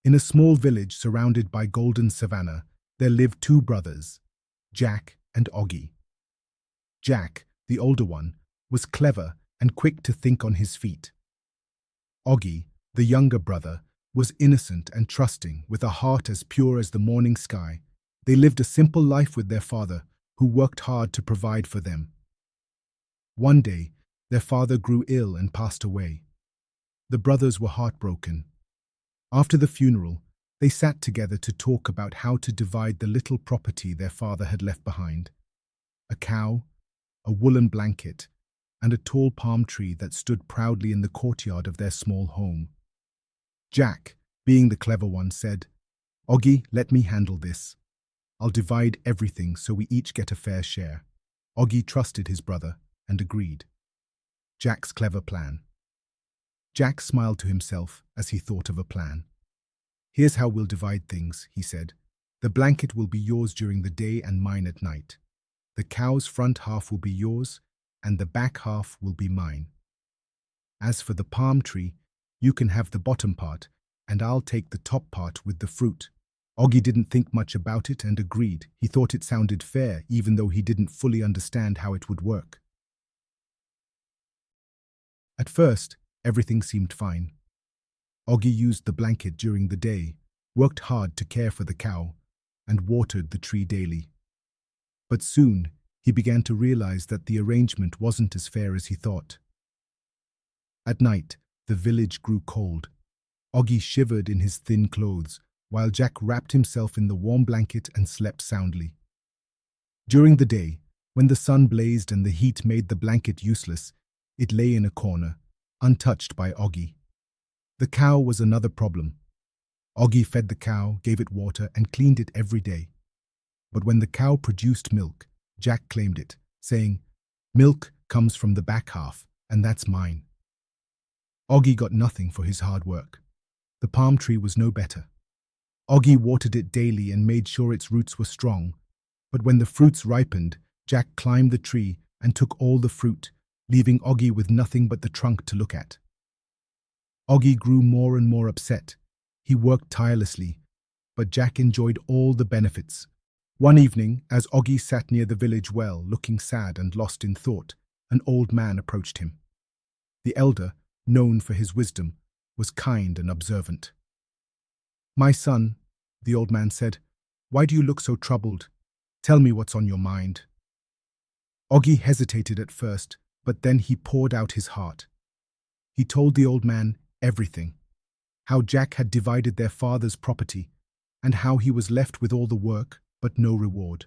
In a small village surrounded by golden savanna, there lived two brothers, Jack and Oggy. Jack, the older one, was clever and quick to think on his feet. Oggy, the younger brother, was innocent and trusting, with a heart as pure as the morning sky. They lived a simple life with their father, who worked hard to provide for them. One day, their father grew ill and passed away. The brothers were heartbroken. After the funeral, they sat together to talk about how to divide the little property their father had left behind. A cow, a woolen blanket, and a tall palm tree that stood proudly in the courtyard of their small home. Jack, being the clever one, said, "Oggy, let me handle this. I'll divide everything so we each get a fair share." Oggy trusted his brother and agreed. Jack's clever plan. Jack smiled to himself as he thought of a plan. "Here's how we'll divide things," he said. "The blanket will be yours during the day and mine at night. The cow's front half will be yours, and the back half will be mine. As for the palm tree, you can have the bottom part, and I'll take the top part with the fruit." Oggy didn't think much about it and agreed. He thought it sounded fair, even though he didn't fully understand how it would work. At first, everything seemed fine. Oggy used the blanket during the day, worked hard to care for the cow, and watered the tree daily. But soon, he began to realize that the arrangement wasn't as fair as he thought. At night, the village grew cold. Oggy shivered in his thin clothes, while Jack wrapped himself in the warm blanket and slept soundly. During the day, when the sun blazed and the heat made the blanket useless, it lay in a corner, untouched by Oggy. The cow was another problem. Oggy fed the cow, gave it water, and cleaned it every day. But when the cow produced milk, Jack claimed it, saying, "Milk comes from the back half, and that's mine." Oggy got nothing for his hard work. The palm tree was no better. Oggy watered it daily and made sure its roots were strong. But when the fruits ripened, Jack climbed the tree and took all the fruit, leaving Oggy with nothing but the trunk to look at. Oggy grew more and more upset. He worked tirelessly, but Jack enjoyed all the benefits. One evening, as Oggy sat near the village well, looking sad and lost in thought, an old man approached him. The elder, known for his wisdom, was kind and observant. "My son," the old man said, "why do you look so troubled? Tell me what's on your mind." Oggy hesitated at first, but then he poured out his heart. He told the old man everything: how Jack had divided their father's property, and how he was left with all the work, but no reward.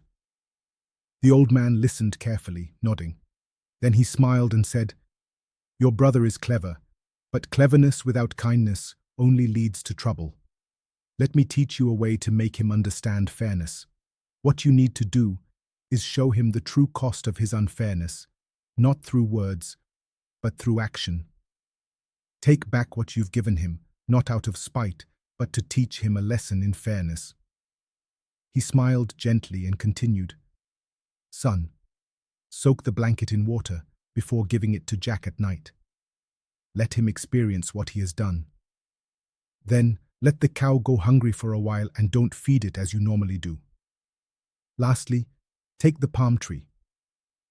The old man listened carefully, nodding. Then he smiled and said, "Your brother is clever, but cleverness without kindness only leads to trouble. Let me teach you a way to make him understand fairness. What you need to do is show him the true cost of his unfairness, not through words, but through action. Take back what you've given him, not out of spite, but to teach him a lesson in fairness." He smiled gently and continued, "Son, soak the blanket in water before giving it to Jack at night. Let him experience what he has done. Then let the cow go hungry for a while and don't feed it as you normally do. Lastly, take the palm tree.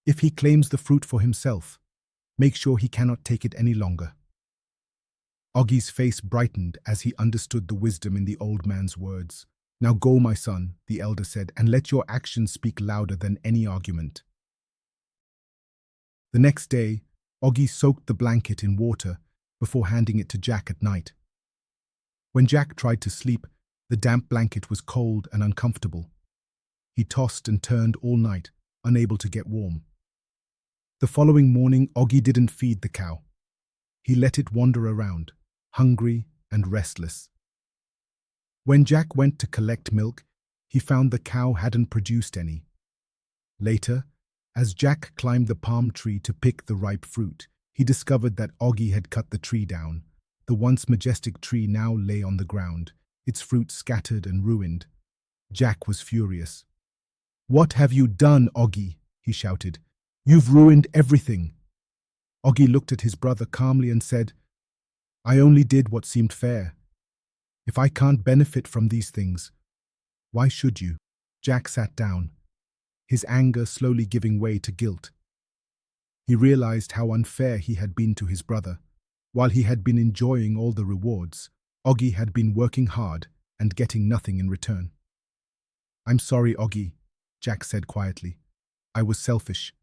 If he claims the fruit for himself, make sure he cannot take it any longer." Oggy's face brightened as he understood the wisdom in the old man's words. "Now go, my son," the elder said, "and let your actions speak louder than any argument." The next day, Oggy soaked the blanket in water before handing it to Jack at night. When Jack tried to sleep, the damp blanket was cold and uncomfortable. He tossed and turned all night, unable to get warm. The following morning, Oggy didn't feed the cow. He let it wander around, hungry and restless. When Jack went to collect milk, he found the cow hadn't produced any. Later, as Jack climbed the palm tree to pick the ripe fruit, he discovered that Oggy had cut the tree down. The once majestic tree now lay on the ground, its fruit scattered and ruined. Jack was furious. "What have you done, Oggy?" he shouted. "You've ruined everything." Oggy looked at his brother calmly and said, "I only did what seemed fair. If I can't benefit from these things, why should you? Jack sat down, his anger slowly giving way to guilt. He realized how unfair he had been to his brother. While he had been enjoying all the rewards, Oggy had been working hard and getting nothing in return. "I'm sorry, Oggy," Jack said quietly. "I was selfish.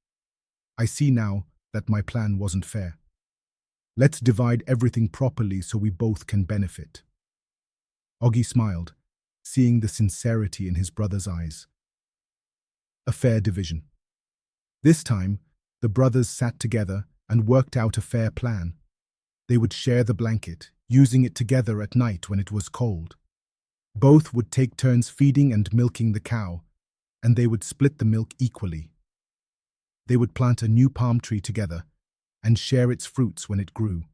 I see now that my plan wasn't fair. Let's divide everything properly so we both can benefit." Oggy smiled, seeing the sincerity in his brother's eyes. A fair division. This time, the brothers sat together and worked out a fair plan. They would share the blanket, using it together at night when it was cold. Both would take turns feeding and milking the cow, and they would split the milk equally. They would plant a new palm tree together and share its fruits when it grew.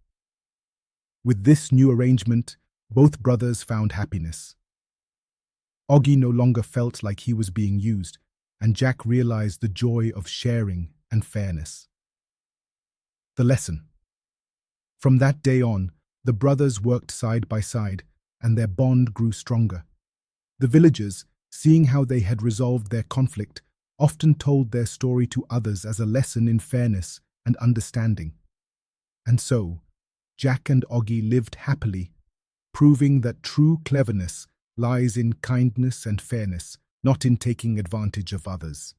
With this new arrangement, both brothers found happiness. Oggy no longer felt like he was being used, and Jack realized the joy of sharing and fairness. The lesson. From that day on, the brothers worked side by side, and their bond grew stronger. The villagers, seeing how they had resolved their conflict, often told their story to others as a lesson in fairness and understanding. And so, Jack and Oggy lived happily, proving that true cleverness lies in kindness and fairness, not in taking advantage of others.